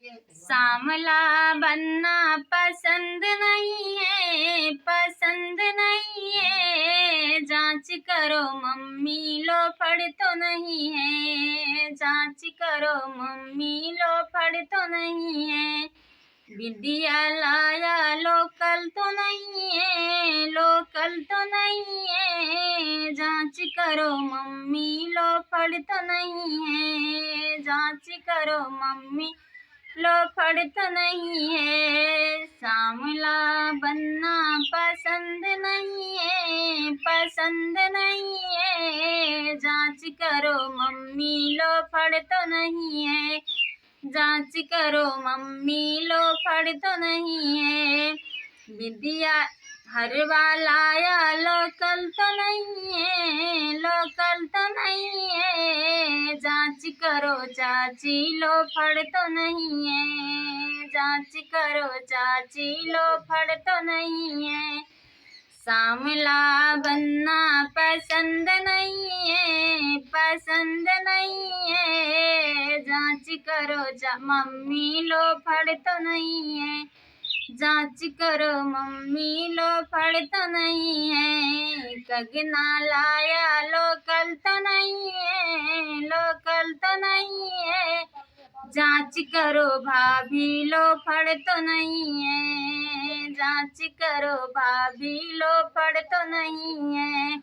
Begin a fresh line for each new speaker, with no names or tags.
सांवला बनना पसंद नहीं है, पसंद नहीं है। जांच करो मम्मी लो फड़ तो नहीं है, जांच करो मम्मी लो फड़ तो नहीं है। विद्या लाया लोकल तो नहीं है, लोकल तो नहीं है। जांच करो मम्मी लो फड़ तो नहीं है, जांच करो मम्मी लो फड़ तो नहीं है। सांवला बनना पसंद नहीं है, पसंद नहीं है। जांच करो मम्मी लो फड़ तो नहीं है, जांच करो मम्मी लो फड़ तो नहीं है। विद्या हरवा लाया लोकल तो नहीं है, लोकल तो नहीं है। जांच करो चाची लो फड़ तो नहीं है, जांच करो चाची लो फड़ तो नहीं है। सांवला बनना पसंद नहीं है, पसंद नहीं है। जांच करो मम्मी लो फड़ तो नहीं है, जांच करो मम्मी लो फड़ तो नहीं है। कगना लाया लोकल तो नहीं है, लोकल तो नहीं है। जांच करो भाभी लो फड़ तो नहीं है, जांच करो भाभी लो फड़ तो नहीं है।